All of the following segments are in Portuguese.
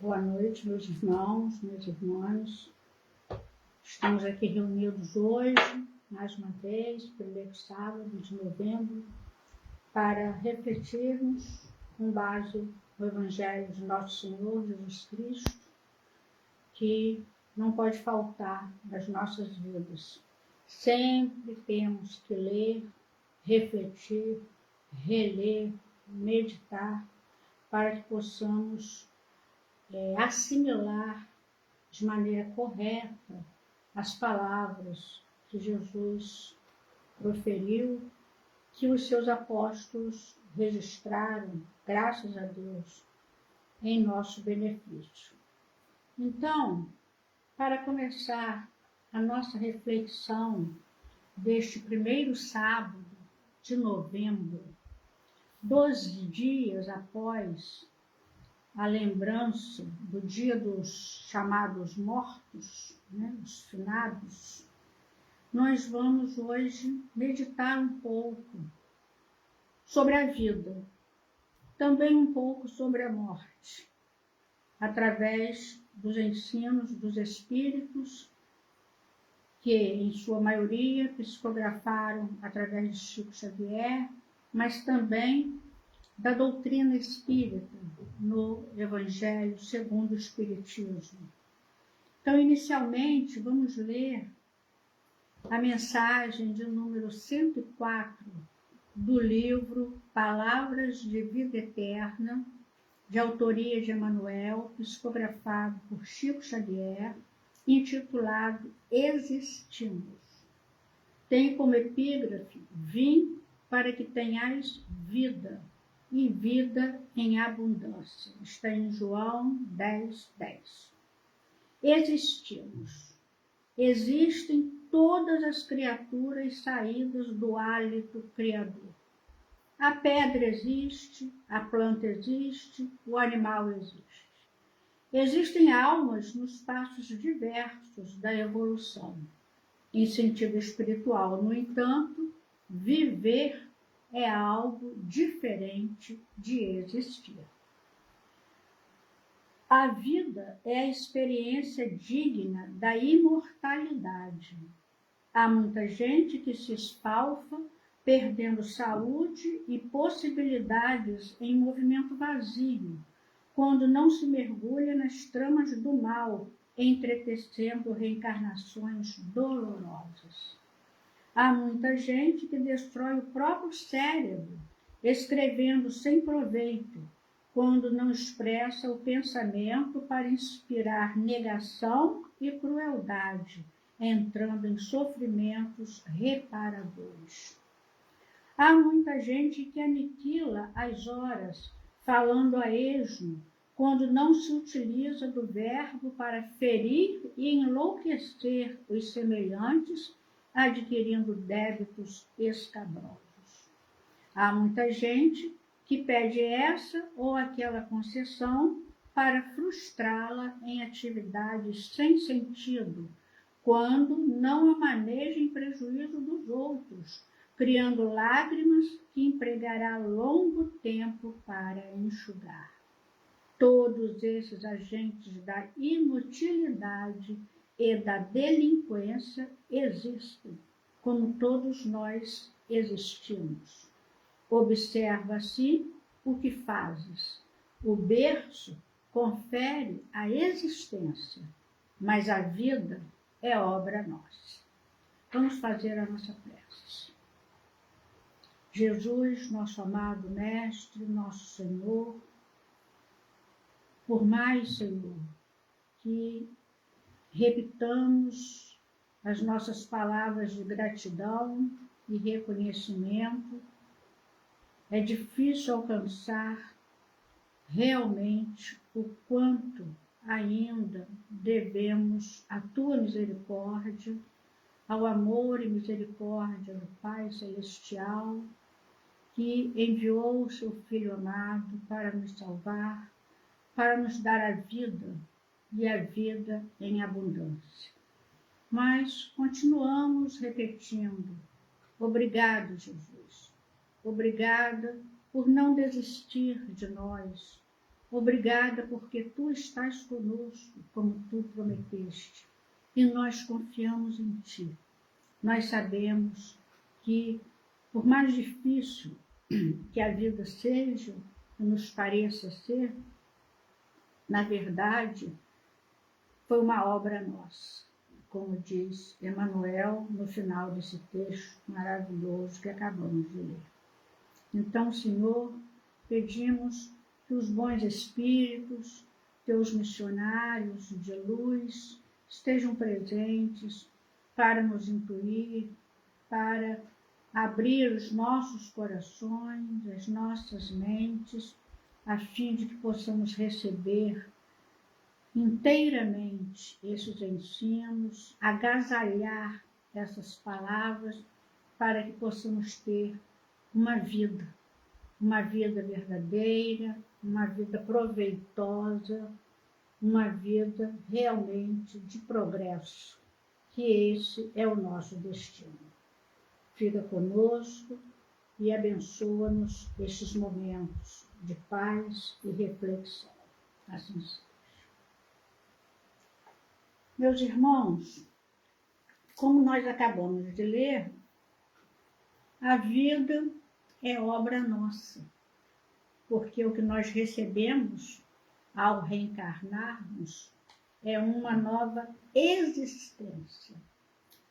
Boa noite, meus irmãos, minhas irmãs. Estamos aqui reunidos hoje, mais uma vez, primeiro sábado de novembro, para refletirmos com base no Evangelho de Nosso Senhor Jesus Cristo, que não pode faltar nas nossas vidas. Sempre temos que ler, refletir, reler, meditar, para que possamos assimilar de maneira correta as palavras que Jesus proferiu, que os seus apóstolos registraram, graças a Deus, em nosso benefício. Então, para começar a nossa reflexão deste primeiro sábado de novembro, 12 dias após a lembrança do dia dos chamados mortos, os finados, nós vamos hoje meditar um pouco sobre a vida, também um pouco sobre a morte, através dos ensinos dos espíritos, que em sua maioria psicografaram através de Chico Xavier, mas também da doutrina espírita no Evangelho segundo o Espiritismo. Então, inicialmente, vamos ler a mensagem de número 104 do livro Palavras de Vida Eterna, de autoria de Emmanuel, psicografado por Chico Xavier, intitulado Existimos. Tem como epígrafe: Vim para que tenhais vida, e vida em abundância. Está em João 10:10. Existimos. Existem todas as criaturas saídas do hálito criador. A pedra existe, a planta existe, o animal existe. Existem almas nos passos diversos da evolução. Em sentido espiritual, no entanto, viver é algo diferente de existir. A vida é a experiência digna da imortalidade. Há muita gente que se esfalfa, perdendo saúde e possibilidades em movimento vazio, quando não se mergulha nas tramas do mal, entretecendo reencarnações dolorosas. Há muita gente que destrói o próprio cérebro, escrevendo sem proveito, quando não expressa o pensamento para inspirar negação e crueldade, entrando em sofrimentos reparadores. Há muita gente que aniquila as horas, falando a esmo, quando não se utiliza do verbo para ferir e enlouquecer os semelhantes, adquirindo débitos escabrosos. Há muita gente que pede essa ou aquela concessão para frustrá-la em atividades sem sentido, quando não a maneja em prejuízo dos outros, criando lágrimas que empregará longo tempo para enxugar. Todos esses agentes da inutilidade e da delinquência existem, como todos nós existimos. Observa assim o que fazes. O berço confere a existência, mas a vida é obra nossa. Vamos fazer a nossa prece. Jesus, nosso amado Mestre, nosso Senhor, por mais, Senhor, que repitamos as nossas palavras de gratidão e reconhecimento, é difícil alcançar realmente o quanto ainda devemos à tua misericórdia, ao amor e misericórdia do Pai Celestial, que enviou o seu Filho amado para nos salvar, para nos dar a vida e a vida em abundância. Mas continuamos repetindo: obrigado, Jesus. Obrigada por não desistir de nós, Obrigada porque tu estás conosco, como tu prometeste, e nós confiamos em ti. Nós sabemos que, por mais difícil que a vida seja, que nos pareça ser, na verdade, foi uma obra nossa, como diz Emmanuel no final desse texto maravilhoso que acabamos de ler. Então, Senhor, pedimos que os bons espíritos, teus missionários de luz, estejam presentes para nos intuir, para abrir os nossos corações, as nossas mentes, a fim de que possamos receber inteiramente esses ensinos, agasalhar essas palavras, para que possamos ter uma vida verdadeira, uma vida proveitosa, uma vida realmente de progresso, que esse é o nosso destino. Fica conosco e abençoa-nos estes momentos de paz e reflexão. Assim seja. Meus irmãos, como nós acabamos de ler, a vida é obra nossa, porque o que nós recebemos ao reencarnarmos é uma nova existência,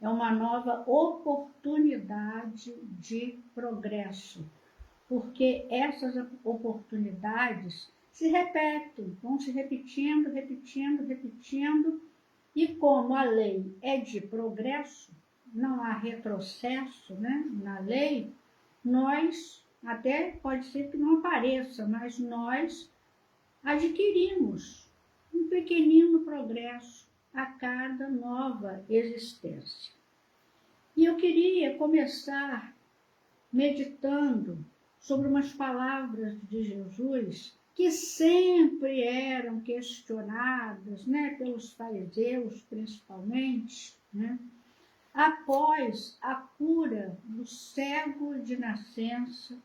é uma nova oportunidade de progresso, porque essas oportunidades se repetem, vão se repetindo, e como a lei é de progresso, não há retrocesso, né, na lei, nós, até pode ser que não apareça, mas nós adquirimos um pequenino progresso a cada nova existência. E eu queria começar meditando sobre umas palavras de Jesus que sempre eram questionadas, né, pelos fariseus principalmente, né, após a cura do cego de nascença,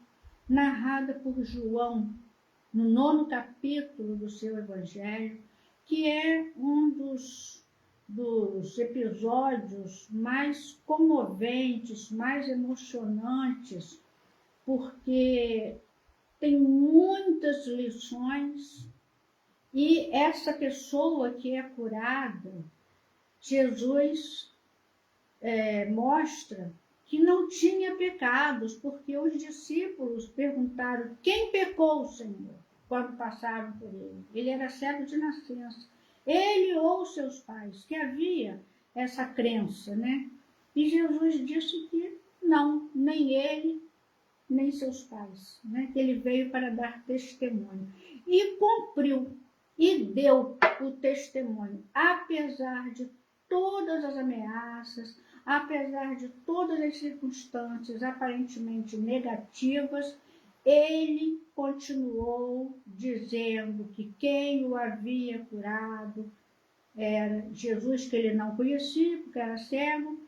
narrada por João, no 9º capítulo do seu Evangelho, que é um dos episódios mais comoventes, mais emocionantes, porque tem muitas lições, e essa pessoa que é curada, Jesus mostra que não tinha pecados, porque os discípulos perguntaram: quem pecou, Senhor? Quando passaram por ele. Ele era cego de nascença. Ele ou seus pais, que havia essa crença, né? E Jesus disse que não, nem ele, nem seus pais, né? Que ele veio para dar testemunho. E cumpriu, e deu o testemunho, apesar de todas as ameaças, apesar de todas as circunstâncias aparentemente negativas, ele continuou dizendo que quem o havia curado era Jesus, que ele não conhecia, porque era cego,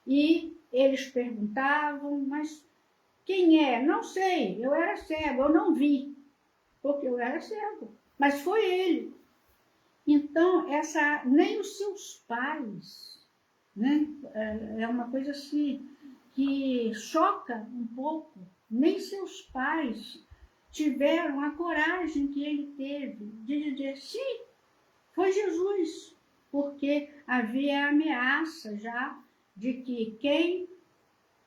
e eles perguntavam: mas quem é? Não sei, eu era cego, eu não vi, porque eu era cego, mas foi ele. Então, nem os seus pais, né? É uma coisa assim que choca um pouco. Nem seus pais tiveram a coragem que ele teve de dizer sim, foi Jesus, porque havia a ameaça já de que quem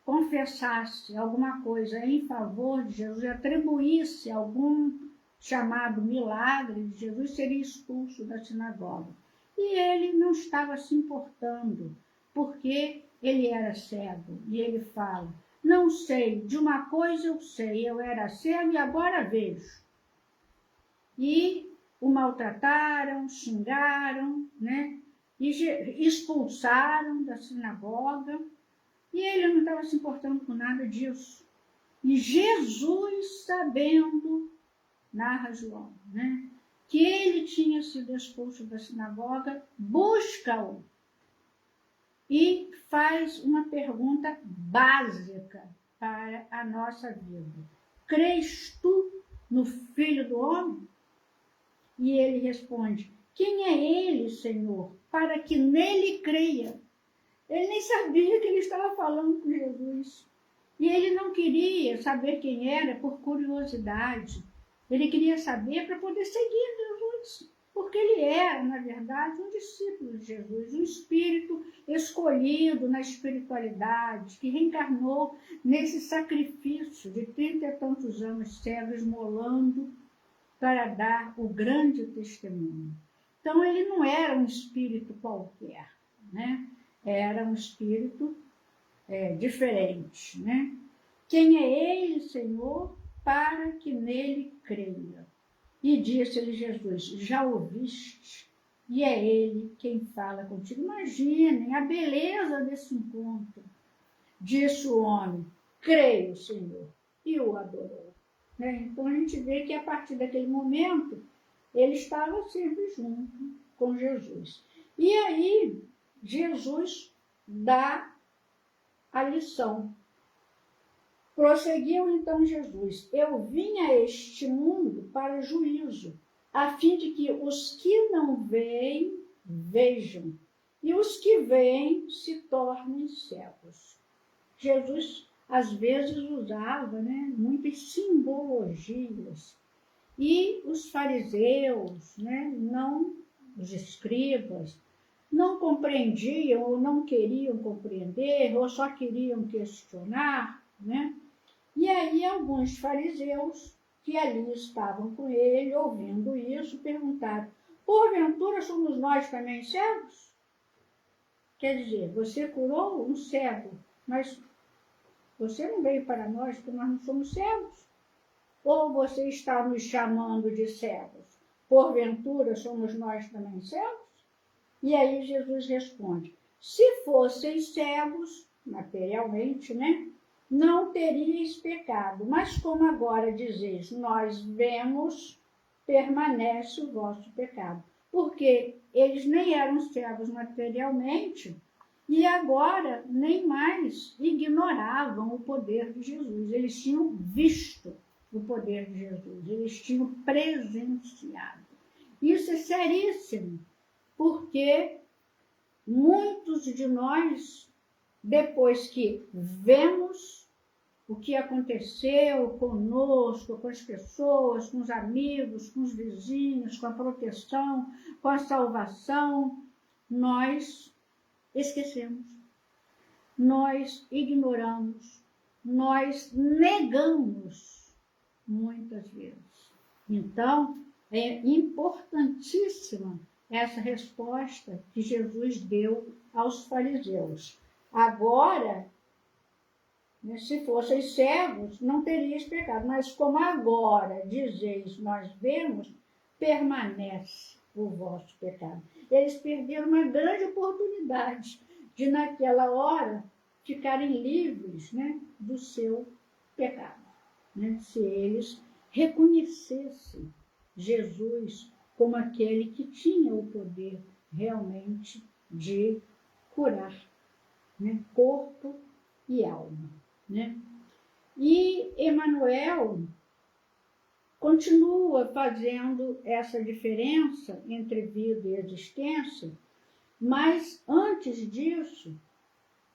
confessasse alguma coisa em favor de Jesus, atribuísse algum chamado milagre de Jesus, seria expulso da sinagoga. E ele não estava se importando, porque ele era cego. E ele fala: não sei, de uma coisa eu sei, eu era cego e agora vejo. E o maltrataram, xingaram, né? E expulsaram da sinagoga. E ele não estava se importando com nada disso. E Jesus, sabendo, narra João, né, que ele tinha sido expulso da sinagoga, busca-o e faz uma pergunta básica para a nossa vida: crês tu no Filho do Homem? E ele responde: quem é ele, Senhor, para que nele creia? Ele nem sabia que ele estava falando com Jesus. E ele não queria saber quem era por curiosidade. Ele queria saber para poder seguir Jesus. Porque ele era, na verdade, um discípulo de Jesus, um espírito escolhido na espiritualidade, que reencarnou nesse sacrifício de 30 e tantos anos cego, esmolando para dar o grande testemunho. Então, ele não era um espírito qualquer, né? Era um espírito diferente, né? Quem é ele, Senhor, para que nele creia? E disse-lhe Jesus: já ouviste, e é ele quem fala contigo. Imaginem a beleza desse encontro. Disse o homem: creio, Senhor, e o adorou. Né? Então a gente vê que a partir daquele momento ele estava sempre junto com Jesus. E aí Jesus dá a lição. Prosseguiu então Jesus: eu vim a este mundo para juízo, a fim de que os que não veem, vejam, e os que veem se tornem cegos. Jesus, às vezes, usava muitas simbologias. E os fariseus, não os escribas, não compreendiam ou não queriam compreender, ou só queriam questionar, E aí alguns fariseus que ali estavam com ele, ouvindo isso, perguntaram: porventura somos nós também cegos? Quer dizer, você curou um cego, mas você não veio para nós porque nós não somos cegos? Ou você está nos chamando de cegos? Porventura somos nós também cegos? E aí Jesus responde: se fosseis cegos, materialmente, não teríeis pecado, mas como agora dizeis, nós vemos, permanece o vosso pecado. Porque eles nem eram cegos materialmente e agora nem mais ignoravam o poder de Jesus. Eles tinham visto o poder de Jesus, eles tinham presenciado. Isso é seríssimo, porque muitos de nós, depois que vemos o que aconteceu conosco, com as pessoas, com os amigos, com os vizinhos, com a proteção, com a salvação, nós esquecemos, nós ignoramos, nós negamos muitas vezes. Então, é importantíssima essa resposta que Jesus deu aos fariseus. Agora, se fosseis cegos, não teríeis pecado, mas como agora dizeis, nós vemos, permanece o vosso pecado. Eles perderam uma grande oportunidade de, naquela hora, ficarem livres do seu pecado. Se eles reconhecessem Jesus como aquele que tinha o poder realmente de curar corpo e alma. E Emmanuel continua fazendo essa diferença entre vida e existência, mas antes disso,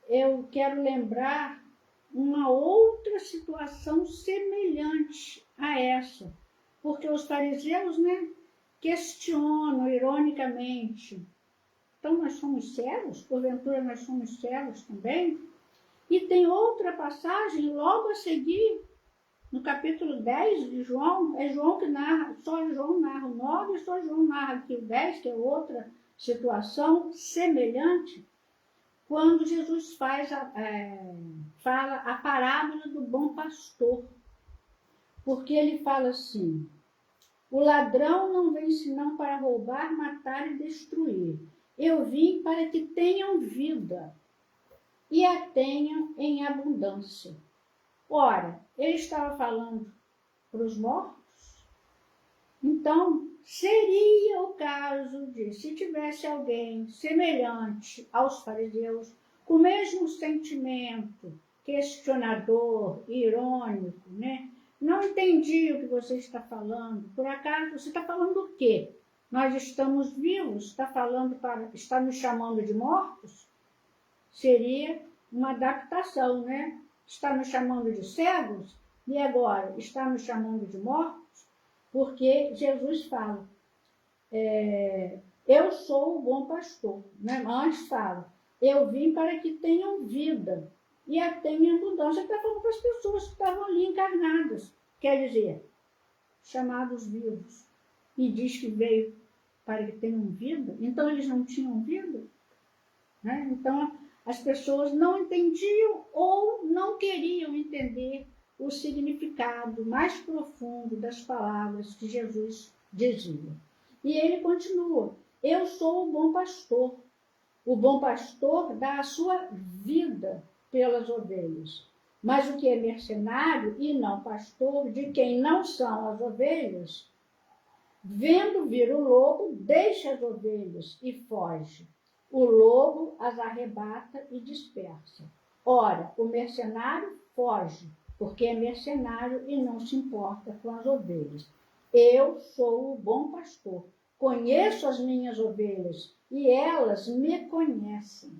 eu quero lembrar uma outra situação semelhante a essa, porque os fariseus questionam ironicamente: então nós somos cegos? Porventura nós somos cegos também? E tem outra passagem logo a seguir, no capítulo 10 de João, é João que narra, só João narra o 9 e só João narra aqui o 10, que é outra situação semelhante, quando Jesus fala a parábola do bom pastor. Porque ele fala assim: o ladrão não vem senão para roubar, matar e destruir. Eu vim para que tenham vida e a tenham em abundância. Ora, ele estava falando para os mortos? Então, seria o caso de, se tivesse alguém semelhante aos fariseus, com o mesmo sentimento questionador, irônico, não entendi o que você está falando. Por acaso, você está falando o quê? Nós estamos vivos? Está nos chamando de mortos? Seria uma adaptação, né? Está nos chamando de cegos? E agora, está nos chamando de mortos? Porque Jesus fala, eu sou o bom pastor, né? Antes fala, eu vim para que tenham vida e a tenham em abundância. Ele está falando para as pessoas que estavam ali encarnadas, quer dizer, chamados vivos. E diz que veio para que tenham vida, então eles não tinham vida, né? Então as pessoas não entendiam ou não queriam entender o significado mais profundo das palavras que Jesus dizia. E ele continua, eu sou o bom pastor. O bom pastor dá a sua vida pelas ovelhas. Mas o que é mercenário e não pastor, de quem não são as ovelhas, vendo vir o lobo, deixa as ovelhas e foge. O lobo as arrebata e dispersa. Ora, o mercenário foge, porque é mercenário e não se importa com as ovelhas. Eu sou o bom pastor. Conheço as minhas ovelhas e elas me conhecem.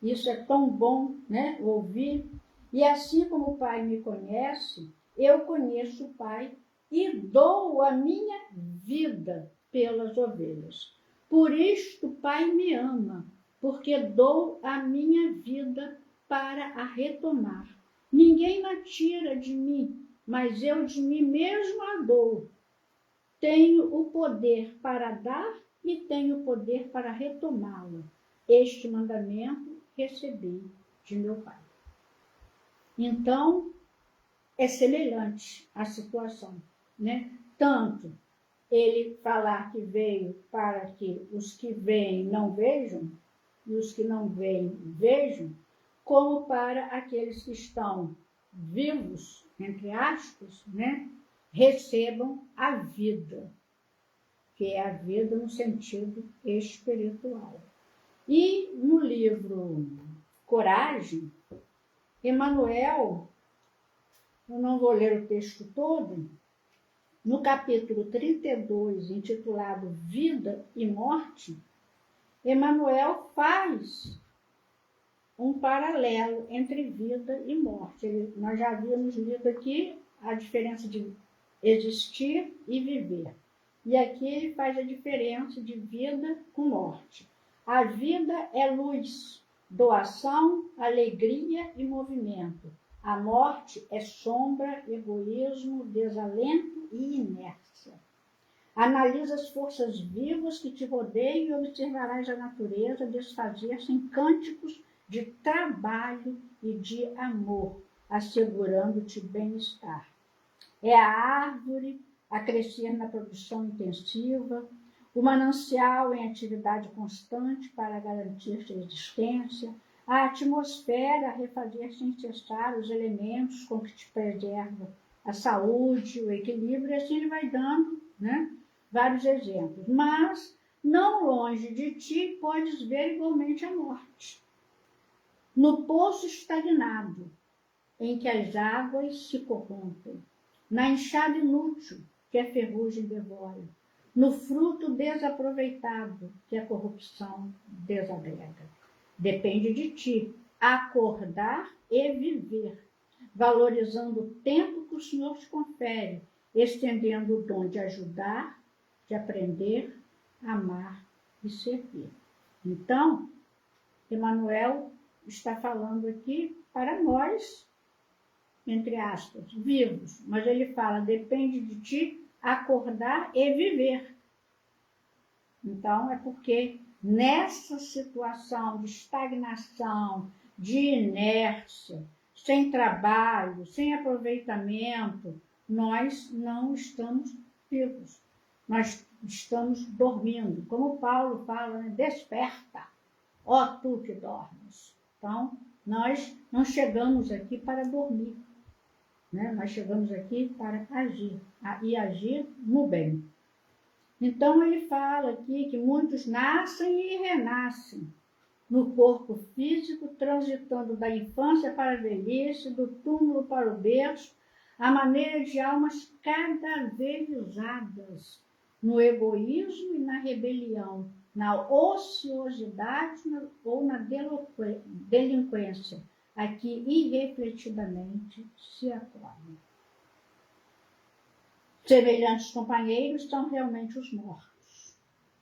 Isso é tão bom, né, ouvir. E assim como o Pai me conhece, eu conheço o Pai e dou a minha vida pelas ovelhas. Por isto o Pai me ama, porque dou a minha vida para a retomar. Ninguém a tira de mim, mas eu de mim mesmo a dou. Tenho o poder para dar e tenho o poder para retomá-la. Este mandamento recebi de meu Pai. Então, é semelhante à situação, né? Tanto ele falar que veio para que os que veem não vejam, e os que não veem vejam, como para aqueles que estão vivos, entre aspas, né? Recebam a vida, que é a vida no sentido espiritual. E no livro Coragem, Emmanuel, eu não vou ler o texto todo, no capítulo 32, intitulado Vida e Morte, Emmanuel faz um paralelo entre vida e morte. Nós já havíamos lido aqui a diferença de existir e viver. E aqui ele faz a diferença de vida com morte. A vida é luz, doação, alegria e movimento. A morte é sombra, egoísmo, desalento e inércia. Analisa as forças vivas que te rodeiam e observarás a natureza desfazer-se em cânticos de trabalho e de amor, assegurando-te bem-estar. É a árvore a crescer na produção intensiva, o manancial em atividade constante para garantir sua existência, a atmosfera a refazer sem cessar os elementos com que te preserva a saúde, o equilíbrio, e assim ele vai dando, né, vários exemplos. Mas, não longe de ti, podes ver igualmente a morte. No poço estagnado, em que as águas se corrompem, na enxada inútil, que a ferrugem devora, no fruto desaproveitado, que a corrupção desagrega. Depende de ti acordar e viver, valorizando o tempo que o Senhor te confere, estendendo o dom de ajudar, de aprender, amar e servir. Então, Emmanuel está falando aqui para nós, entre aspas, vivos, mas ele fala, depende de ti acordar e viver. Então, é porque nessa situação de estagnação, de inércia, sem trabalho, sem aproveitamento, nós não estamos vivos. Nós estamos dormindo. Como Paulo fala, né? Desperta, ó tu que dormes. Então, nós não chegamos aqui para dormir, né? Nós chegamos aqui para agir, e agir no bem. Então, ele fala aqui que muitos nascem e renascem no corpo físico, transitando da infância para a velhice, do túmulo para o berço, à maneira de almas cadaverizadas no egoísmo e na rebelião, na ociosidade ou na delinquência, a que irrefletidamente se acolhem. Semelhantes companheiros são realmente os mortos,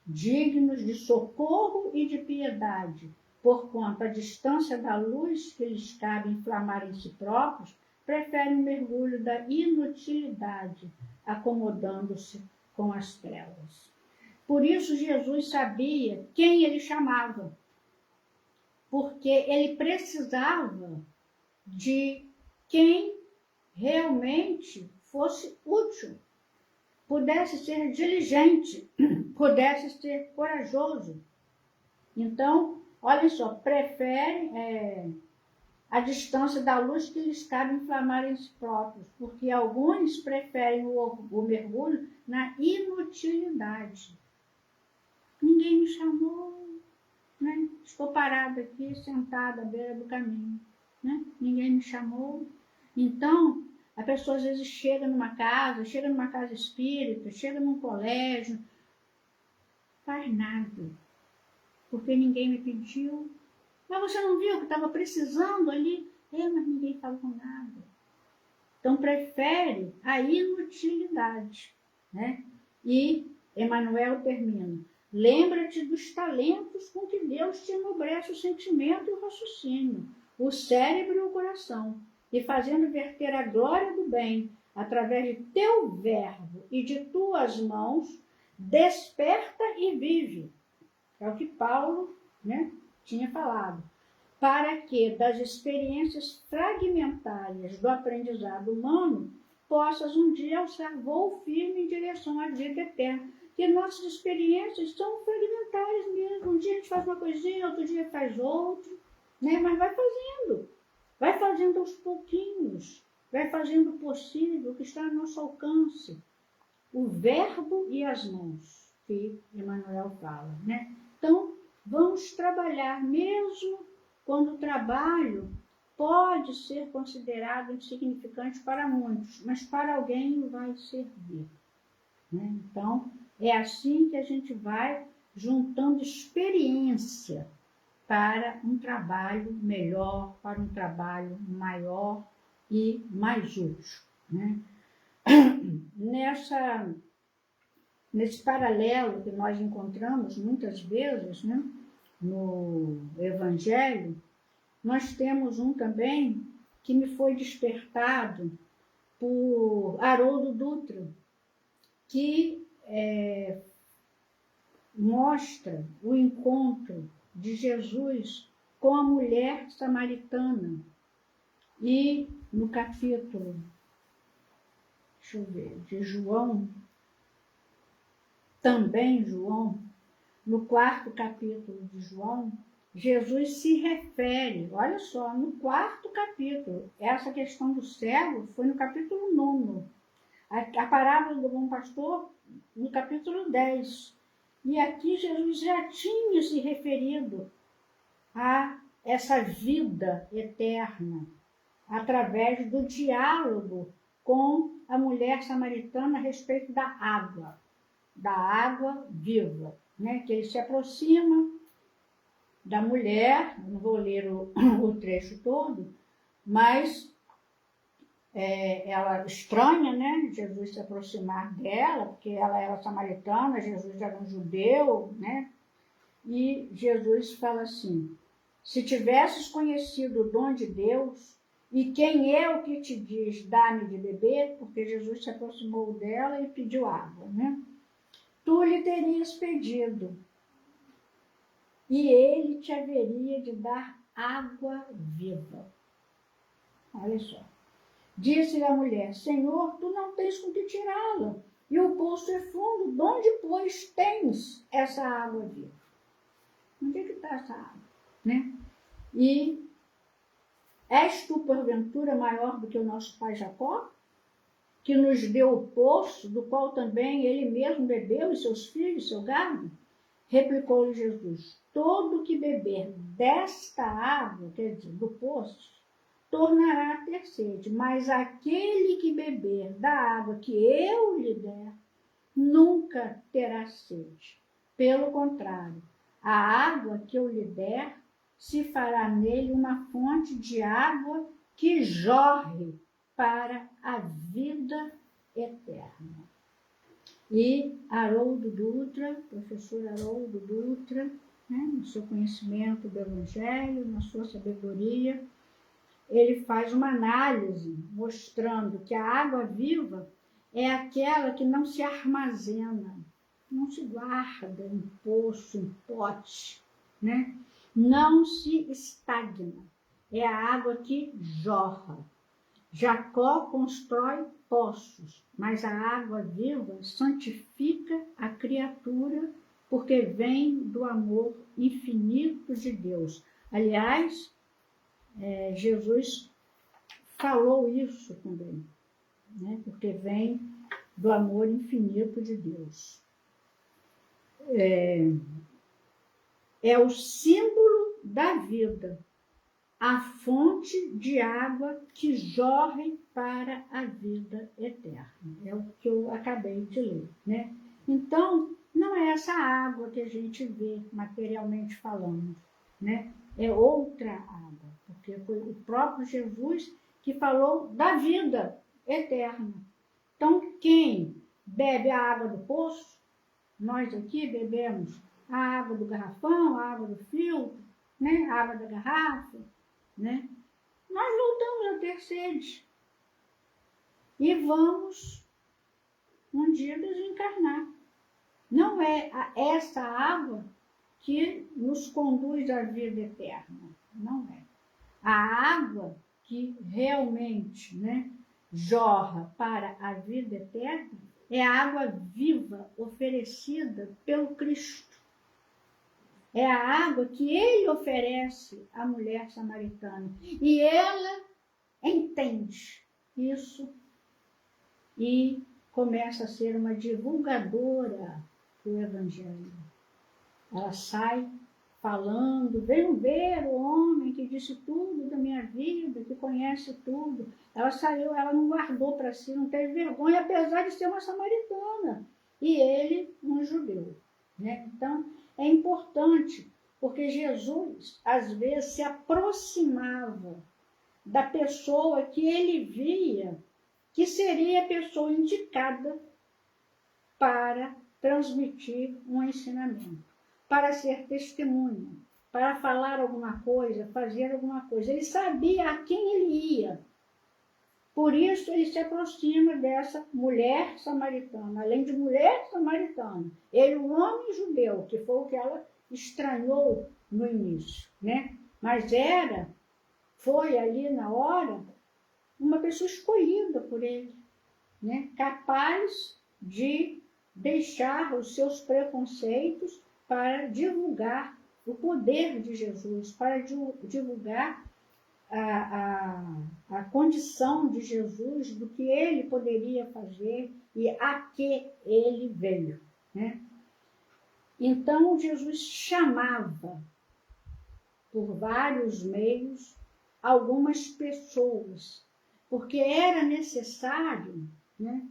dignos de socorro e de piedade, porquanto a distância da luz que lhes cabe inflamar em si próprios, preferem o mergulho da inutilidade, acomodando-se com as trevas. Por isso Jesus sabia quem ele chamava, porque ele precisava de quem realmente fosse útil, pudesse ser diligente, pudesse ser corajoso. Então, olhem só, preferem a distância da luz que lhes cabe inflamar em si próprios, porque alguns preferem o mergulho na inutilidade. Ninguém me chamou, né? Estou parada aqui, sentada à beira do caminho, né? Ninguém me chamou. Então, a pessoa às vezes chega numa casa espírita, chega num colégio, faz nada, porque ninguém me pediu. Mas você não viu que estava precisando ali? Mas ninguém falou nada. Então, prefere a inutilidade, né? E Emmanuel termina. Lembra-te dos talentos com que Deus te enobrece o sentimento e o raciocínio, o cérebro e o coração, e fazendo verter a glória do bem, através de teu verbo e de tuas mãos, desperta e vive. É o que Paulo, né, tinha falado. Para que das experiências fragmentárias do aprendizado humano, possas um dia alçar voo firme em direção à vida eterna. Porque nossas experiências são fragmentárias mesmo. Um dia a gente faz uma coisinha, outro dia faz outro, né? Mas vai fazendo aos pouquinhos, vai fazendo o possível, o que está ao nosso alcance. O verbo e as mãos, que Emmanuel fala, né? Então, vamos trabalhar mesmo quando o trabalho pode ser considerado insignificante para muitos, mas para alguém vai servir, né? Então, é assim que a gente vai juntando experiência para um trabalho melhor, para um trabalho maior e mais útil, né? Nesse paralelo que nós encontramos muitas vezes, né, no Evangelho, nós temos um também que me foi despertado por Haroldo Dutra, que mostra o encontro de Jesus com a mulher samaritana. E no capítulo, deixa eu ver, de João, também João, no 4º capítulo de João, Jesus se refere, olha só, no 4º capítulo, essa questão do cego foi no capítulo 9, a parábola do bom pastor no capítulo 10. E aqui Jesus já tinha se referido a essa vida eterna, através do diálogo com a mulher samaritana a respeito da água viva, né? Que ele se aproxima da mulher, não vou ler o trecho todo, mas ela estranha, né? Jesus se aproximar dela, porque ela era samaritana, Jesus era um judeu, né? E Jesus fala assim: se tivesses conhecido o dom de Deus, e quem é o que te diz, dá-me de beber, porque Jesus se aproximou dela e pediu água, né? Tu lhe terias pedido, e ele te haveria de dar água viva. Olha só. Disse-lhe a mulher: Senhor, tu não tens com que tirá-la, e o poço é fundo. De onde, pois, tens essa água viva? Onde é que está essa água? Né? E és tu, porventura, maior do que o nosso pai Jacó, que nos deu o poço, do qual também ele mesmo bebeu, e seus filhos, seu gado? Replicou-lhe Jesus: todo que beber desta água, quer dizer, do poço, tornará a ter sede, mas aquele que beber da água que eu lhe der, nunca terá sede. Pelo contrário, a água que eu lhe der se fará nele uma fonte de água que jorre para a vida eterna. E Haroldo Dutra, professor Haroldo Dutra, no seu conhecimento do Evangelho, na sua sabedoria, ele faz uma análise mostrando que a água viva é aquela que não se armazena, não se guarda em poço, em pote, né? Não se estagna, é a água que jorra. Jacó constrói poços, mas a água viva santifica a criatura porque vem do amor infinito de Deus. Aliás, Jesus falou isso também, né? Porque vem do amor infinito de Deus. É o símbolo da vida, a fonte de água que jorre para a vida eterna. É o que eu acabei de ler, né? Então, não é essa água que a gente vê materialmente falando, né? É outra água, porque foi o próprio Jesus que falou da vida eterna. Então, quem bebe a água do poço, nós aqui bebemos a água do garrafão, a água do filtro, né? A água da garrafa, né? Nós voltamos a ter sede e vamos um dia desencarnar. Não é essa água que nos conduz à vida eterna, não é. A água que realmente, né, jorra para a vida eterna é a água viva oferecida pelo Cristo. É a água que ele oferece à mulher samaritana. E ela entende isso e começa a ser uma divulgadora do Evangelho. Ela sai falando, venham ver o homem que disse tudo da minha vida, que conhece tudo. Ela saiu, ela não guardou para si, não teve vergonha, apesar de ser uma samaritana. E ele, um judeu, né? Então, é importante, porque Jesus, às vezes, se aproximava da pessoa que ele via que seria a pessoa indicada para transmitir um ensinamento, para ser testemunha, para falar alguma coisa, fazer alguma coisa. Ele sabia a quem ele ia. Por isso ele se aproxima dessa mulher samaritana. Além de mulher samaritana, ele, um homem judeu, que foi o que ela estranhou no início, né? Mas foi ali na hora, uma pessoa escolhida por ele, né? Capaz de deixar os seus preconceitos para divulgar o poder de Jesus, para divulgar a condição de Jesus, do que ele poderia fazer e a que ele veio, né? Então, Jesus chamava, por vários meios, algumas pessoas, porque era necessário, né,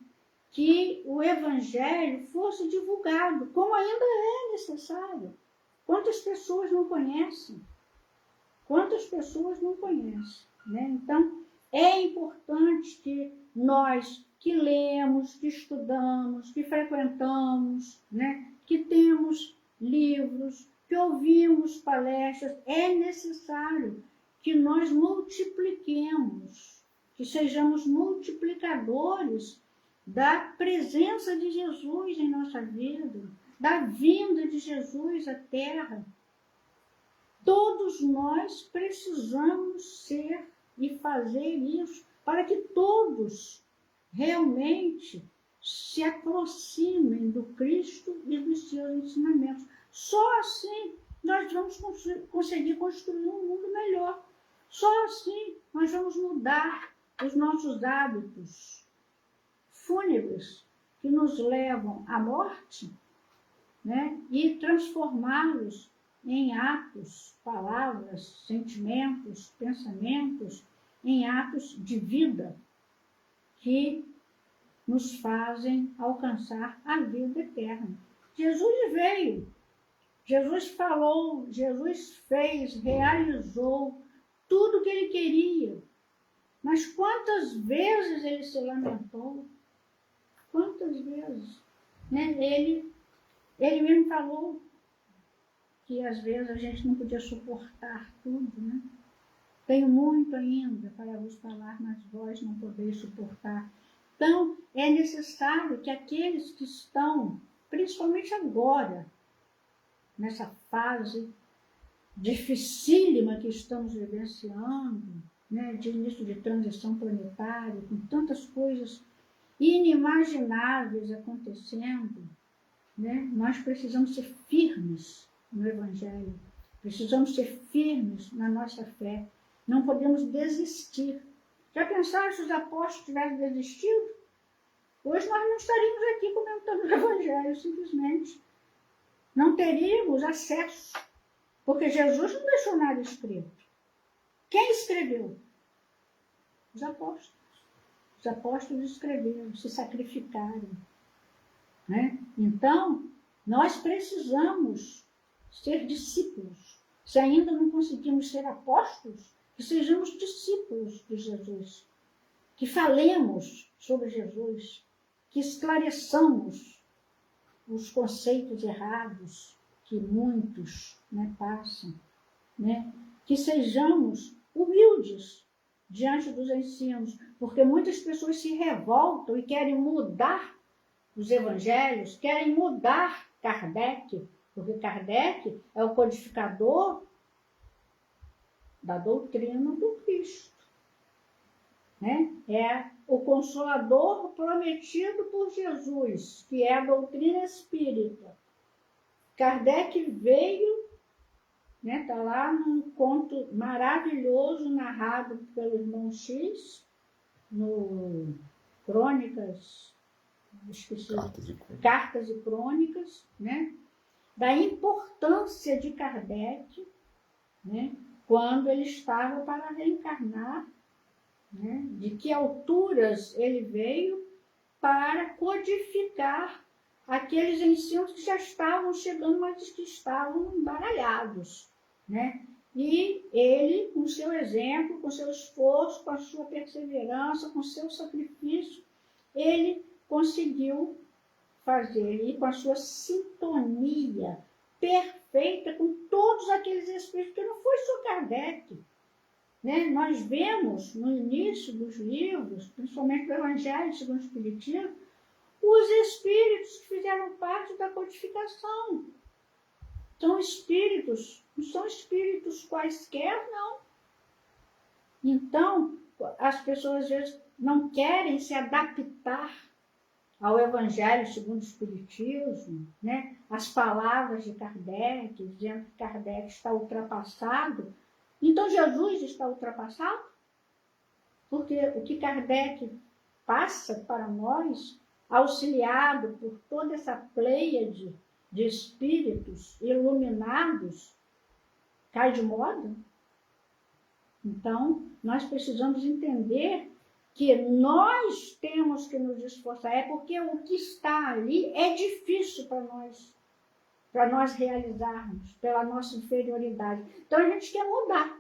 que o Evangelho fosse divulgado, como ainda é necessário. Quantas pessoas não conhecem? Quantas pessoas não conhecem, né? Então, é importante que nós que lemos, que estudamos, que frequentamos, né, que temos livros, que ouvimos palestras, é necessário que nós multipliquemos, que sejamos multiplicadores da presença de Jesus em nossa vida, da vinda de Jesus à Terra. Todos nós precisamos ser e fazer isso para que todos realmente se aproximem do Cristo e dos seus ensinamentos. Só assim nós vamos conseguir construir um mundo melhor. Só assim nós vamos mudar os nossos hábitos fúnebres que nos levam à morte, né? E transformá-los em atos, palavras, sentimentos, pensamentos em atos de vida que nos fazem alcançar a vida eterna. Jesus veio, Jesus falou, Jesus fez, realizou tudo o que ele queria. Mas quantas vezes ele se lamentou? Quantas vezes? Né? Ele mesmo falou que às vezes a gente não podia suportar tudo, né? Tenho muito ainda para vos falar, mas vós não podeis suportar. Então, é necessário que aqueles que estão, principalmente agora, nessa fase dificílima que estamos vivenciando, né, de início de transição planetária, com tantas coisas inimagináveis acontecendo, né, nós precisamos ser firmes no Evangelho, precisamos ser firmes na nossa fé, não podemos desistir. Já pensaram se os apóstolos tivessem desistido? Hoje nós não estaríamos aqui comentando o Evangelho, simplesmente. Não teríamos acesso, porque Jesus não deixou nada escrito. Quem escreveu? Os apóstolos. Os apóstolos escreveram, se sacrificaram. Né? Então, nós precisamos ser discípulos. Se ainda não conseguimos ser apóstolos, que sejamos discípulos de Jesus. Que falemos sobre Jesus. Que esclareçamos os conceitos errados que muitos, né, passam. Né? Que sejamos humildes diante dos ensinos, porque muitas pessoas se revoltam e querem mudar os evangelhos, querem mudar Kardec, porque Kardec é o codificador da doutrina do Cristo. Né? É o consolador prometido por Jesus, que é a doutrina espírita. Kardec veio, né, tá lá num conto maravilhoso narrado pelo irmão X, no Crônicas, esqueci, Cartas e Crônicas, né, da importância de Kardec, né, quando ele estava para reencarnar, né, de que alturas ele veio para codificar aqueles ensinos que já estavam chegando, mas que estavam embaralhados. Né? E ele, com seu exemplo, com seu esforço, com a sua perseverança, com seu sacrifício, ele conseguiu fazer, e com a sua sintonia perfeita com todos aqueles espíritos, que não foi só Kardec. Né? Nós vemos no início dos livros, principalmente do Evangelho segundo o Espiritismo, os espíritos que fizeram parte da codificação. São espíritos, não são espíritos quaisquer, não. Então, as pessoas às vezes não querem se adaptar ao Evangelho segundo o Espiritismo, né? As palavras de Kardec, dizendo que Kardec está ultrapassado. Então, Jesus está ultrapassado? Porque o que Kardec passa para nós, auxiliado por toda essa pleiade de espíritos iluminados, cai de moda? Então, nós precisamos entender que nós temos que nos esforçar, é porque o que está ali é difícil para nós realizarmos, pela nossa inferioridade. Então, a gente quer mudar.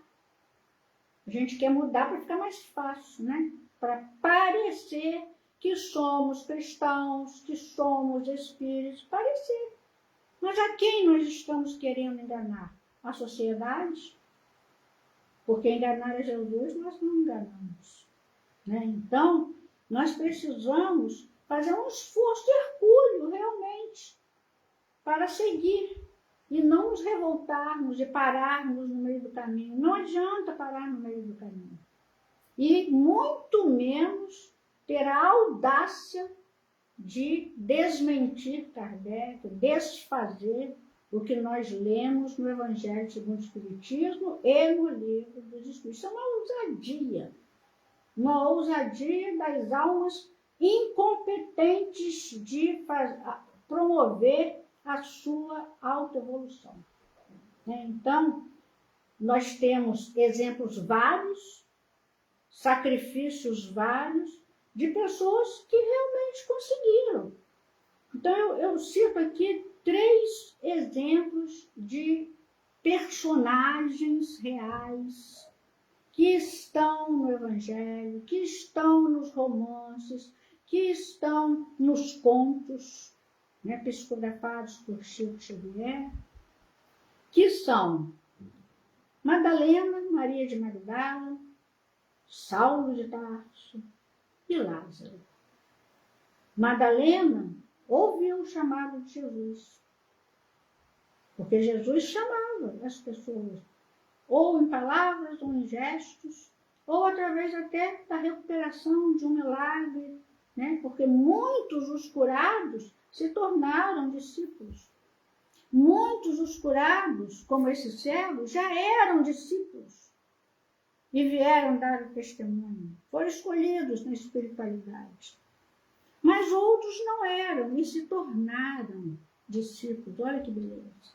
A gente quer mudar para ficar mais fácil, né? Para parecer que somos cristãos, que somos espíritos, parecer. Mas a quem nós estamos querendo enganar? A sociedade? Porque enganar a Jesus nós não enganamos. Né? Então, nós precisamos fazer um esforço hercúleo, realmente, para seguir e não nos revoltarmos e pararmos no meio do caminho. Não adianta parar no meio do caminho. E muito menos ter a audácia de desmentir Kardec, desfazer o que nós lemos no Evangelho segundo o Espiritismo e no Livro dos Espíritos. Isso é uma ousadia das almas incompetentes de promover a sua autoevolução. Então, nós temos exemplos vários, sacrifícios vários de pessoas que realmente conseguiram. Então, eu cito aqui 3 exemplos de personagens reais que estão no Evangelho, que estão nos romances, que estão nos contos, né, psicografados por Chico Xavier, que são Madalena, Maria de Magdala, Saulo de Tarso e Lázaro. Madalena ouviu o chamado de Jesus, porque Jesus chamava as pessoas, ou em palavras, ou em gestos, ou através até da recuperação de um milagre, né? Porque muitos os curados se tornaram discípulos. Muitos os curados, como esse cego, já eram discípulos e vieram dar o testemunho. Foram escolhidos na espiritualidade. Mas outros não eram e se tornaram discípulos. Olha que beleza.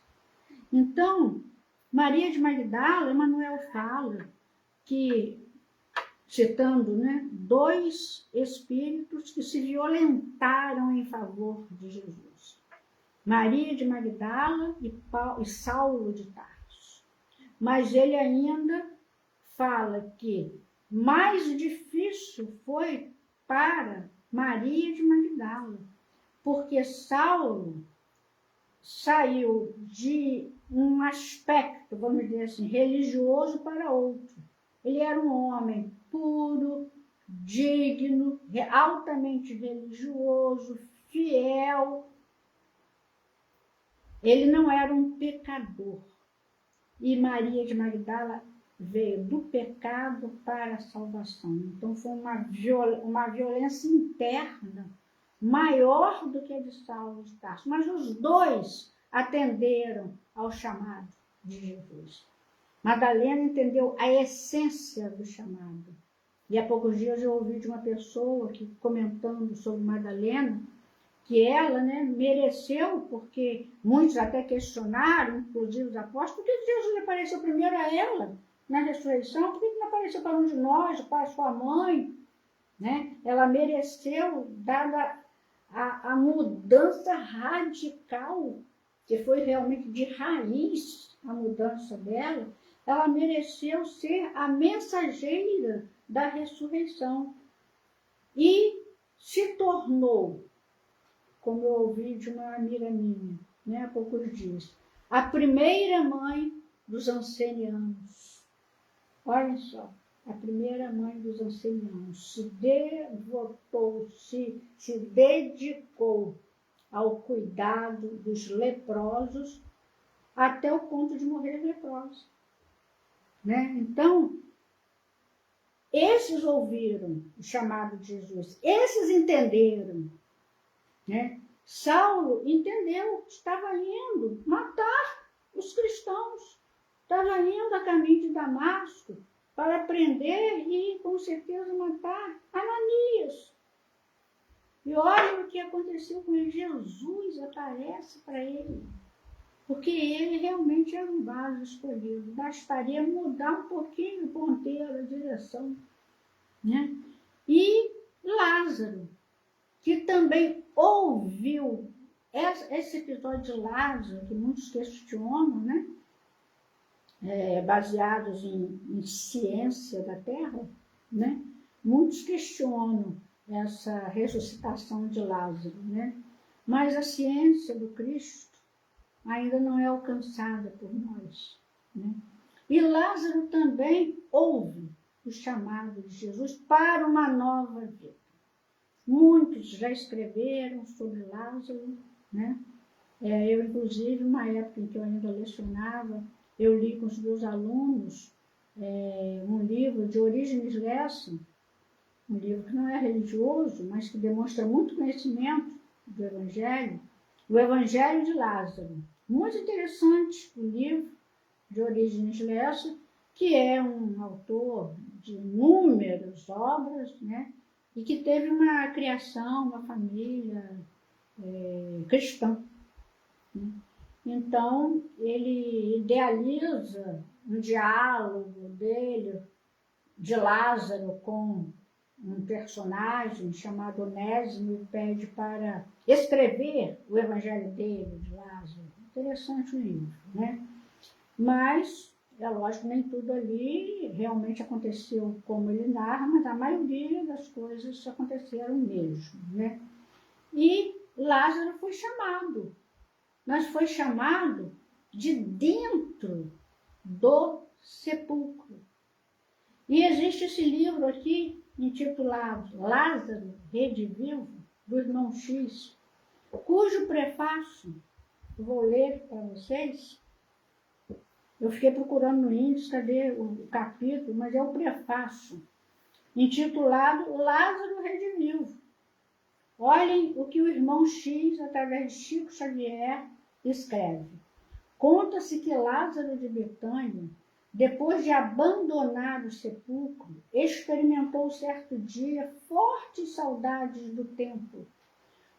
Então, Maria de Magdala, Emmanuel fala que, citando, né, 2 espíritos que se violentaram em favor de Jesus. Maria de Magdala e Saulo de Tarso. Mas ele ainda fala que mais difícil foi para Maria de Magdala, porque Saulo saiu de um aspecto, vamos dizer assim, religioso para outro. Ele era um homem puro, digno, altamente religioso, fiel. Ele não era um pecador. E Maria de Magdala veio do pecado para a salvação. Então foi uma violência interna maior do que a de Saulo de Tarso. Mas os 2 atenderam ao chamado de Jesus. Madalena entendeu a essência do chamado. E há poucos dias eu ouvi de uma pessoa que, comentando sobre Madalena, que ela, né, mereceu, porque muitos até questionaram, inclusive os apóstolos, por que Jesus apareceu primeiro a ela na ressurreição? Por que não apareceu para um de nós, para sua mãe? Né? Ela mereceu, dada a mudança radical, que foi realmente de raiz a mudança dela, ela mereceu ser a mensageira da ressurreição. E se tornou, como eu ouvi de uma amiga minha, né, há poucos dias, a primeira mãe dos ancenianos. Olha só, a primeira mãe dos ancenianos se devotou, se dedicou ao cuidado dos leprosos até o ponto de morrer leprosa. Né? Então, esses ouviram o chamado de Jesus, esses entenderam. Né? Saulo entendeu que estava indo matar os cristãos, estava indo a caminho de Damasco para prender e, com certeza, matar Ananias. E olha o que aconteceu com ele. Jesus aparece para ele, porque ele realmente era um vaso escolhido. Bastaria mudar um pouquinho o ponteiro, a direção. Né? E Lázaro, que também ouviu esse episódio de Lázaro, que muitos questionam, né? Baseados em ciência da Terra, né? Muitos questionam essa ressuscitação de Lázaro, né? Mas a ciência do Cristo ainda não é alcançada por nós, né? E Lázaro também ouve o chamado de Jesus para uma nova vida. Muitos já escreveram sobre Lázaro, né? Eu, inclusive, uma época em que eu ainda lecionava, eu li com os meus alunos um livro de Orígenes Lessa, um livro que não é religioso, mas que demonstra muito conhecimento do Evangelho, o Evangelho de Lázaro. Muito interessante o livro de Orígenes Lessa, que é um autor de inúmeras obras, né? E que teve uma criação, uma família cristã. Né? Então, ele idealiza um diálogo dele de Lázaro com um personagem chamado Onésimo e pede para escrever o evangelho dele, de Lázaro. Interessante o livro, né? Mas, é lógico, nem tudo ali realmente aconteceu como ele narra, mas a maioria das coisas aconteceram mesmo, né? E Lázaro foi chamado, mas foi chamado de dentro do sepulcro. E existe esse livro aqui, intitulado Lázaro, Redivivo, do irmão X, cujo prefácio, vou ler para vocês. Eu fiquei procurando no índice, cadê o capítulo, mas é o prefácio, intitulado Lázaro Redivivo. Olhem o que o irmão X, através de Chico Xavier, escreve. Conta-se que Lázaro de Betânia, depois de abandonar o sepulcro, experimentou certo dia fortes saudades do templo,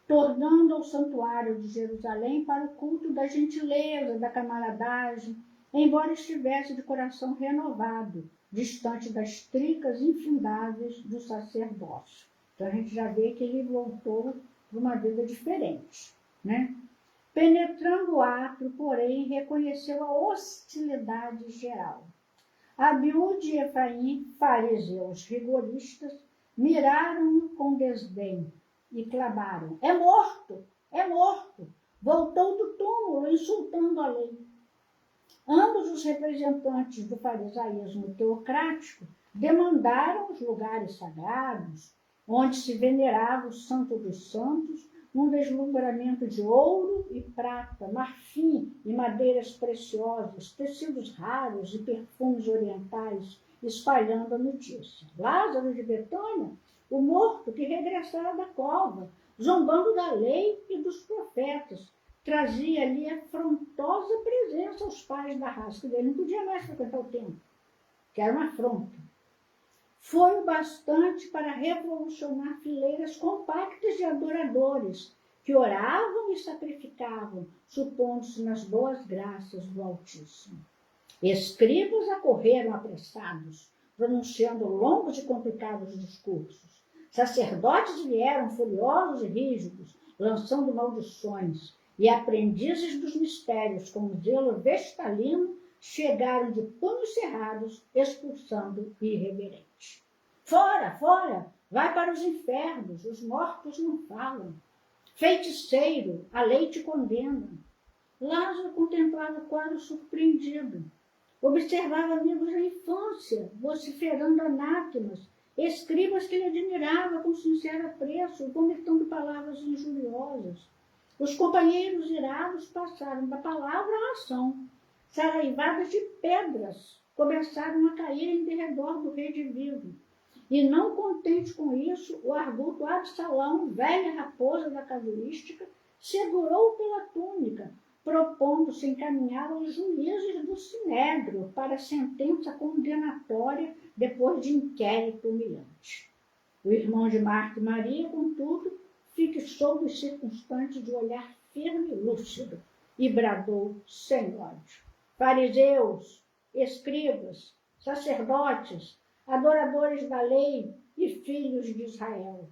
tornando ao santuário de Jerusalém para o culto da gentileza, da camaradagem, embora estivesse de coração renovado, distante das tricas infindáveis do sacerdócio. Então a gente já vê que ele voltou para uma vida diferente, né? Penetrando o átrio, porém, reconheceu a hostilidade geral. Abiúde e Efraim, fariseus rigoristas, miraram-no com desdém e clamaram: é morto, é morto! Voltou do túmulo, insultando a lei. Ambos os representantes do farisaísmo teocrático demandaram os lugares sagrados, onde se venerava o Santo dos Santos, um deslumbramento de ouro e prata, marfim e madeiras preciosas, tecidos raros e perfumes orientais, espalhando a notícia. Lázaro de Betânia, o morto que regressara da cova, zombando da lei e dos profetas, trazia ali afrontosa presença aos pais da raça, que ele não podia mais frequentar o templo, que era uma afronta. Foi o bastante para revolucionar fileiras compactas de adoradores que oravam e sacrificavam, supondo-se nas boas graças do Altíssimo. Escribas acorreram apressados, pronunciando longos e complicados discursos. Sacerdotes vieram furiosos e rígidos, lançando maldições, e aprendizes dos mistérios, com zelo vestalino, chegaram de punhos cerrados, expulsando o irreverente. Fora, fora, vai para os infernos, os mortos não falam. Feiticeiro, a lei te condena. Lázaro contemplava o quadro surpreendido. Observava amigos da infância, vociferando anátemas, escribas que ele admirava com sincero apreço, vomitando palavras injuriosas. Os companheiros irados passaram da palavra à ação. Saraivadas de pedras começaram a cair em derredor do redivivo. E não contente com isso, o arguto Absalão, velha raposa da casuística, segurou pela túnica, propondo-se encaminhar aos juízes do Sinédrio para sentença condenatória depois de inquérito humilhante. O irmão de Marta e Maria, contudo, fixou os circunstantes de olhar firme e lúcido e bradou sem ódio: fariseus, escribas, sacerdotes, adoradores da lei e filhos de Israel,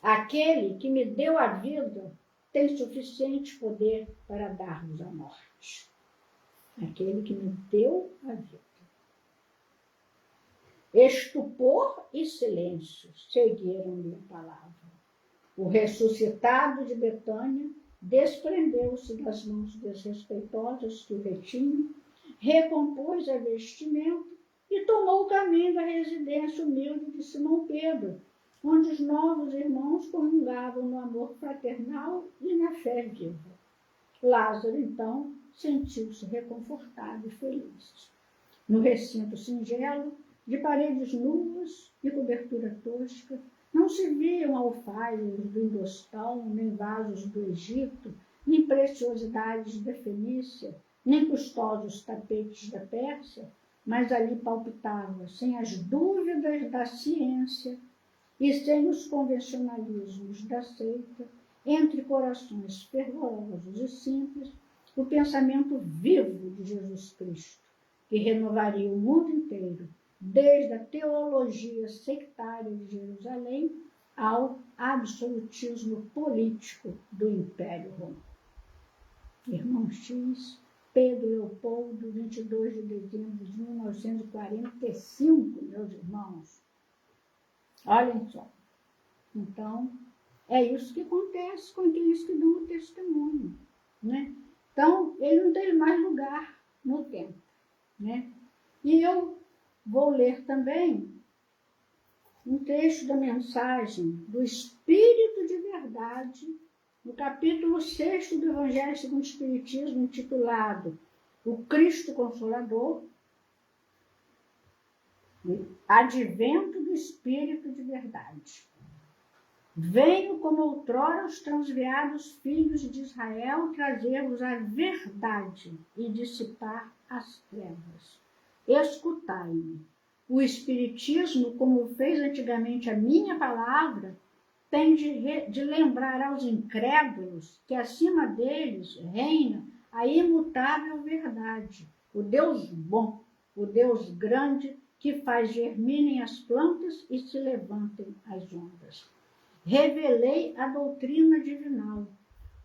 aquele que me deu a vida tem suficiente poder para dar-vos a morte. Aquele que me deu a vida. Estupor e silêncio seguiram-lhe a palavra. O ressuscitado de Betânia desprendeu-se das mãos desrespeitosas que o retinham, recompôs a vestimenta e tomou o caminho da residência humilde de Simão Pedro, onde os novos irmãos comungavam no amor fraternal e na fé viva. Lázaro, então, sentiu-se reconfortado e feliz. No recinto singelo, de paredes nuas e cobertura tosca, não se viam alfaias do Indostão, nem vasos do Egito, nem preciosidades da Fenícia, nem custosos tapetes da Pérsia, mas ali palpitava, sem as dúvidas da ciência e sem os convencionalismos da seita, entre corações fervorosos e simples, o pensamento vivo de Jesus Cristo, que renovaria o mundo inteiro desde a teologia sectária de Jerusalém ao absolutismo político do Império Romano. Irmão X, Pedro Leopoldo, 22 de dezembro de 1945, meus irmãos. Olhem só. Então, é isso que acontece com aqueles que dão o testemunho, né? Então, ele não tem mais lugar no tempo, né? E eu vou ler também um trecho da mensagem do Espírito de Verdade, no capítulo 6 do Evangelho segundo o Espiritismo, intitulado O Cristo Consolador, Advento do Espírito de Verdade. Venho como outrora os transviados filhos de Israel trazer-vos a verdade e dissipar as trevas. Escutai-me. O Espiritismo, como fez antigamente a minha palavra, tem de lembrar aos incrédulos que acima deles reina a imutável verdade, o Deus bom, o Deus grande, que faz germinem as plantas e se levantem as ondas. Revelei a doutrina divinal.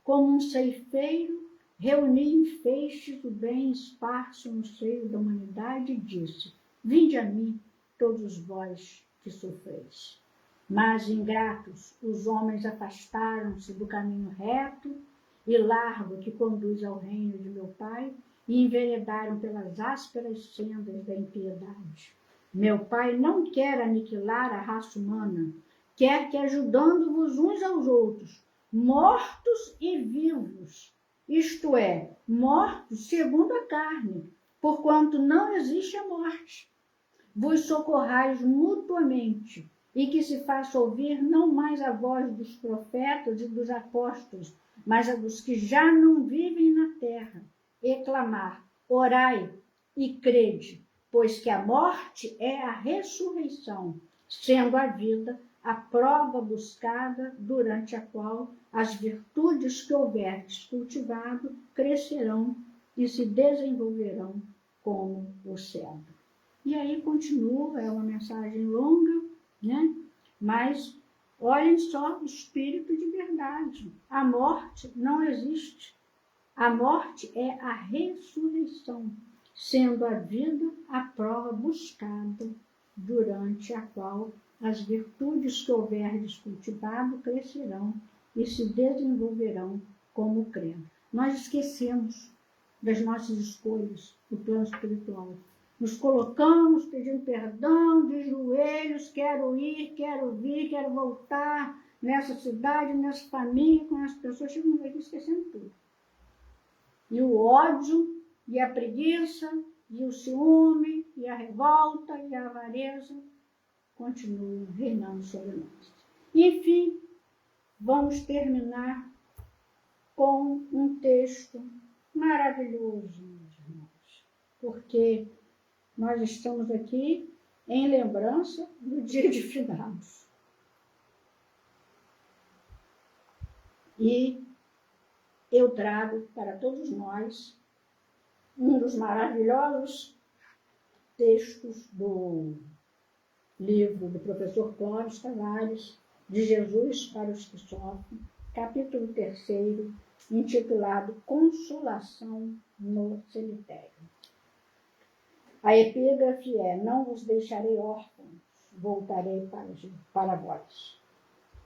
Como um ceifeiro, reuni em feixes o bem esparso no seio da humanidade e disse: vinde a mim, todos vós que sofreis. Mas, ingratos, os homens afastaram-se do caminho reto e largo que conduz ao reino de meu Pai e enveredaram pelas ásperas sendas da impiedade. Meu Pai não quer aniquilar a raça humana, quer que, ajudando-vos uns aos outros, mortos e vivos, isto é, mortos segundo a carne, porquanto não existe a morte, vos socorrais mutuamente, e que se faça ouvir não mais a voz dos profetas e dos apóstolos, mas a dos que já não vivem na terra, e clamar: orai e crede, pois que a morte é a ressurreição, sendo a vida a prova buscada, durante a qual as virtudes que houverdes cultivado crescerão e se desenvolverão como o cedro. E aí continua, é uma mensagem longa, né? Mas olhem só, espírito de verdade. A morte não existe. A morte é a ressurreição, sendo a vida a prova buscada, durante a qual as virtudes que houverdes cultivado crescerão e se desenvolverão como crendo. Nós esquecemos das nossas escolhas no plano espiritual. Nos colocamos pedindo perdão, de joelhos, quero ir, quero vir, quero voltar nessa cidade, nessa família, com as pessoas, chegamos aqui esquecendo tudo. E o ódio, e a preguiça, e o ciúme, e a revolta, e a avareza continuam reinando sobre nós. Enfim, vamos terminar com um texto maravilhoso, meus irmãos, porque nós estamos aqui em lembrança do dia de finados. E eu trago para todos nós um dos maravilhosos textos do livro do professor Clóvis Tavares, De Jesus para os que Sofrem, capítulo 3, intitulado Consolação no Cemitério. A epígrafe é: não vos deixarei órfãos, voltarei para vós.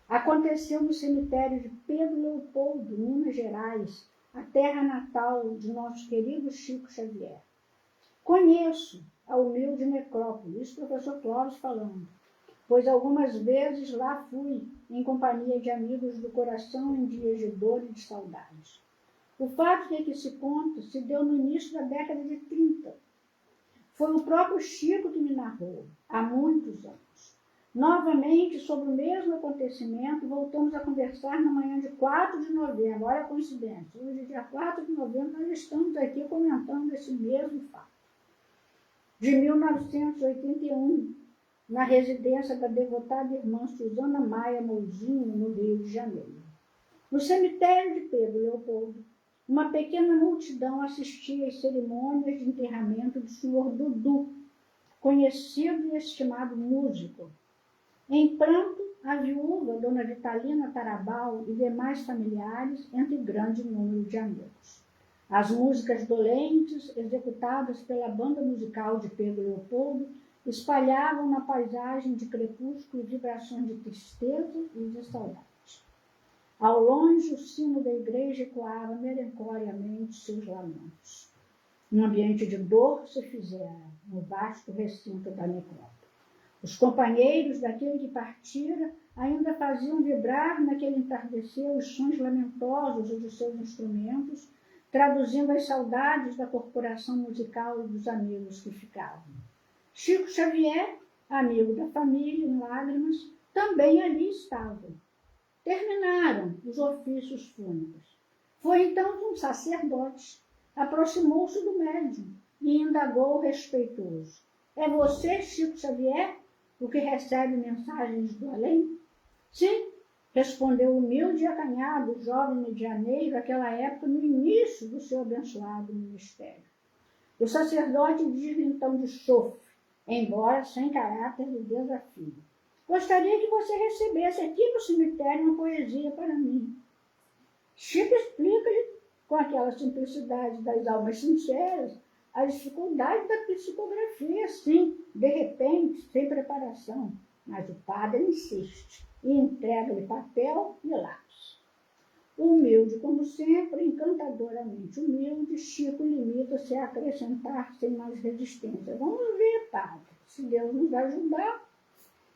Aconteceu no cemitério de Pedro Leopoldo, Minas Gerais, a terra natal de nosso querido Chico Xavier. Conheço a humilde necrópole, isso o professor Clóvis falando, pois algumas vezes lá fui, em companhia de amigos do coração em dias de dor e de saudade. O fato de que se conta se deu no início da década de 30. Foi o próprio Chico que me narrou, há muitos anos. Novamente, sobre o mesmo acontecimento, voltamos a conversar na manhã de 4 de novembro. Olha a coincidência. Hoje, dia 4 de novembro, nós estamos aqui comentando esse mesmo fato. De 1981, na residência da devotada irmã Susana Maia Mouzinho, no Rio de Janeiro. No cemitério de Pedro Leopoldo, uma pequena multidão assistia às cerimônias de enterramento do senhor Dudu, conhecido e estimado músico. Em pranto, a viúva, Dona Vitalina Tarabal e demais familiares, entre grande número de amigos. As músicas dolentes, executadas pela banda musical de Pedro Leopoldo, espalhavam na paisagem de crepúsculo vibrações de tristeza e de saudade. Ao longe, o sino da igreja ecoava melancoliamente seus lamentos. Um ambiente de dor se fizera no vasto recinto da necrópole. Os companheiros daquele que partira ainda faziam vibrar naquele entardecer os sons lamentosos de seus instrumentos, traduzindo as saudades da corporação musical e dos amigos que ficavam. Chico Xavier, amigo da família, em lágrimas, também ali estava. Terminaram os ofícios fúnebres. Foi então que um sacerdote aproximou-se do médium e indagou respeitoso: é você, Chico Xavier, o que recebe mensagens do além? Sim, respondeu o humilde e acanhado jovem medianeiro àquela época, no início do seu abençoado ministério. O sacerdote diz então de chofre, embora sem caráter de desafio: gostaria que você recebesse aqui no cemitério uma poesia para mim. Chico explica-lhe, com aquela simplicidade das almas sinceras, a dificuldade da psicografia, sim, de repente, sem preparação. Mas o padre insiste e entrega-lhe papel e lápis. Humilde, como sempre, encantadoramente humilde, Chico limita-se a acrescentar sem mais resistência: vamos ver, padre, se Deus nos ajudar.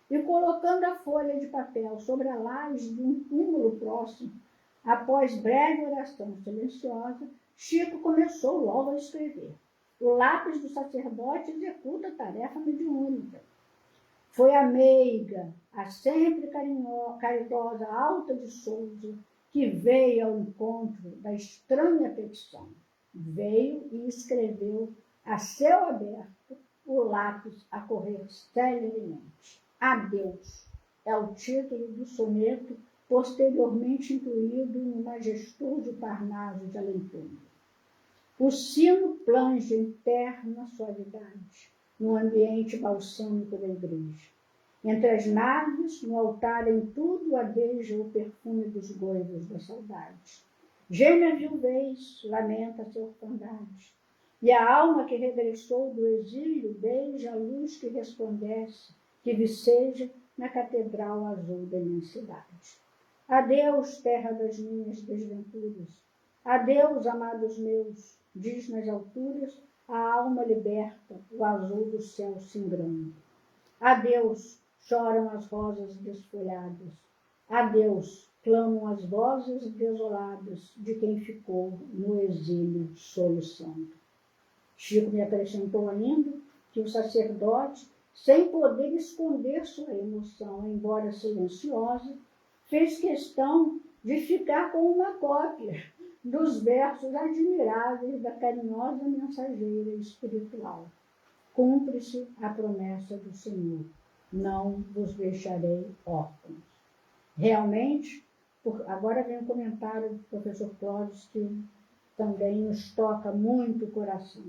E colocando a folha de papel sobre a laje de um túmulo próximo, após breve oração silenciosa, Chico começou logo a escrever. O lápis do sacerdote executa a tarefa mediúnica. Foi a meiga, a sempre caridosa Alta de Souza, que veio ao encontro da estranha petição. Veio e escreveu, a céu aberto, o lápis a correr celeremente. Adeus é o título do soneto, posteriormente incluído no majestoso Parnaso de Além-Túmulo. O sino planja em terna suavidade no ambiente balsâmico da igreja. Entre as naves, no altar em tudo adeja o perfume dos goivos da saudade. Geme a viuvez, lamenta a sua orfandade, e a alma que regressou do exílio beija a luz que resplandece, que viceja na catedral azul da imensidade. Adeus, terra das minhas desventuras. Adeus, amados meus, diz nas alturas a alma liberta, o azul do céu singrando. Adeus, choram as rosas desfolhadas. Adeus, clamam as vozes desoladas de quem ficou no exílio soluçando. Chico me acrescentou ainda que o sacerdote, sem poder esconder sua emoção, embora silenciosa, fez questão de ficar com uma cópia dos versos admiráveis da carinhosa mensageira espiritual. Cumpre-se a promessa do Senhor: não vos deixarei órfãos. Realmente, agora vem um comentário do professor Clóvis que também nos toca muito o coração.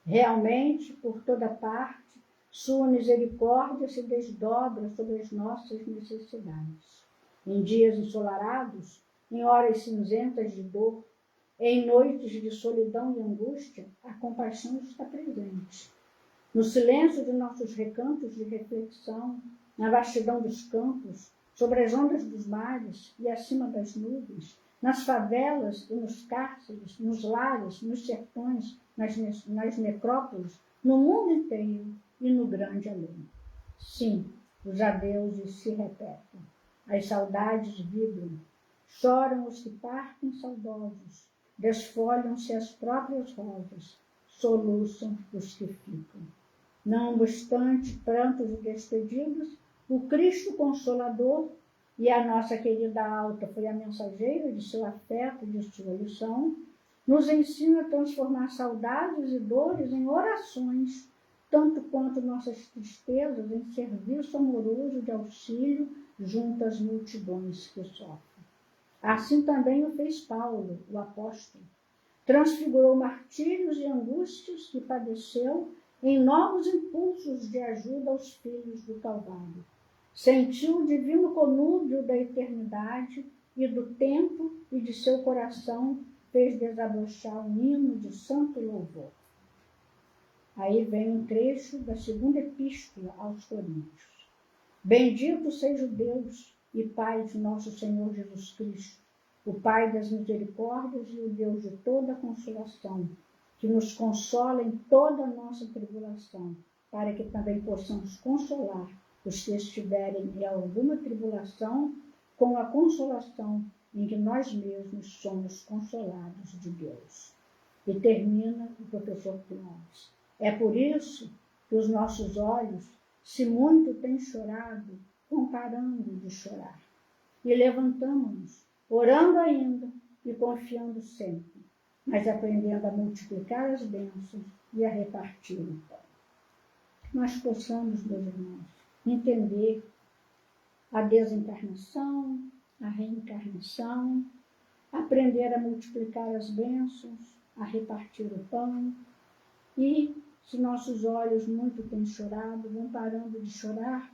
Realmente, por toda parte, sua misericórdia se desdobra sobre as nossas necessidades. Em dias ensolarados, em horas cinzentas de dor, em noites de solidão e angústia, a compaixão está presente. No silêncio de nossos recantos de reflexão, na vastidão dos campos, sobre as ondas dos mares e acima das nuvens, nas favelas e nos cárceres, nos lares, nos sertões, nas necrópolis, no mundo inteiro e no grande além. Sim, os adeuses se repetem, as saudades vibram, choram os que partem saudosos, desfolham-se as próprias rosas, soluçam os que ficam. Não obstante prantos e despedidas, o Cristo Consolador, e a nossa querida Alta foi a mensageira de seu afeto e de sua lição, nos ensina a transformar saudades e dores em orações, tanto quanto nossas tristezas em serviço amoroso de auxílio junto às multidões que sofrem. Assim também o fez Paulo, o apóstolo. Transfigurou martírios e angústias que padeceu em novos impulsos de ajuda aos filhos do Calvário. Sentiu o divino conúbio da eternidade e do tempo, e de seu coração fez desabrochar um hino de santo louvor. Aí vem um trecho da segunda epístola aos Coríntios. Bendito seja o Deus e Pai de nosso Senhor Jesus Cristo, o Pai das misericórdias e o Deus de toda consolação, que nos consola em toda a nossa tribulação, para que também possamos consolar os que estiverem em alguma tribulação, com a consolação em que nós mesmos somos consolados de Deus. E termina o professor Clóvis. É por isso que os nossos olhos, se muito têm chorado, vão parando de chorar. E levantamos-nos, orando ainda e confiando sempre, mas aprendendo a multiplicar as bênçãos e a repartir o pão. Nós possamos, meus irmãos, entender a desencarnação, a reencarnação, aprender a multiplicar as bênçãos, a repartir o pão, e se nossos olhos muito têm chorado, vão parando de chorar,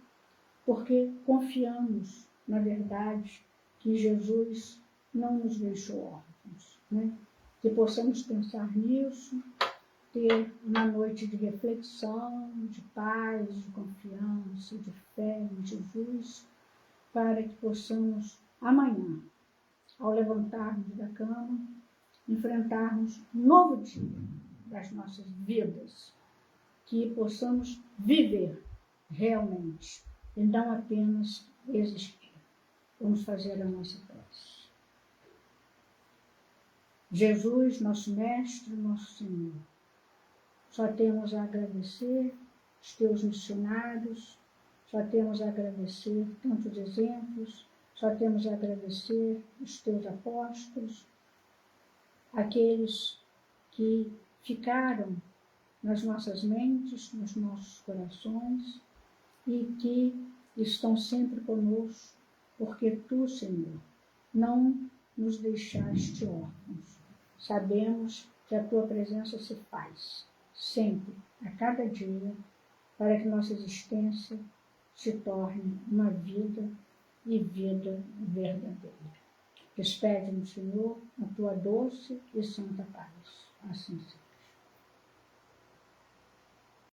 porque confiamos, na verdade, que Jesus não nos deixou órfãos, né? Que possamos pensar nisso, ter uma noite de reflexão, de paz, de confiança, de fé em Jesus, para que possamos, amanhã, ao levantarmos da cama, enfrentarmos um novo dia das nossas vidas, que possamos viver realmente e não apenas existir. Vamos fazer a nossa prece. Jesus, nosso Mestre, nosso Senhor, só temos a agradecer os teus missionários, só temos a agradecer tantos exemplos, só temos a agradecer os teus apóstolos, aqueles que ficaram nas nossas mentes, nos nossos corações e que estão sempre conosco, porque tu, Senhor, não nos deixaste órfãos. Sabemos que a tua presença se faz sempre, a cada dia, para que nossa existência se torne uma vida e vida verdadeira. Despede-nos, Senhor, a tua doce e santa paz. Assim seja.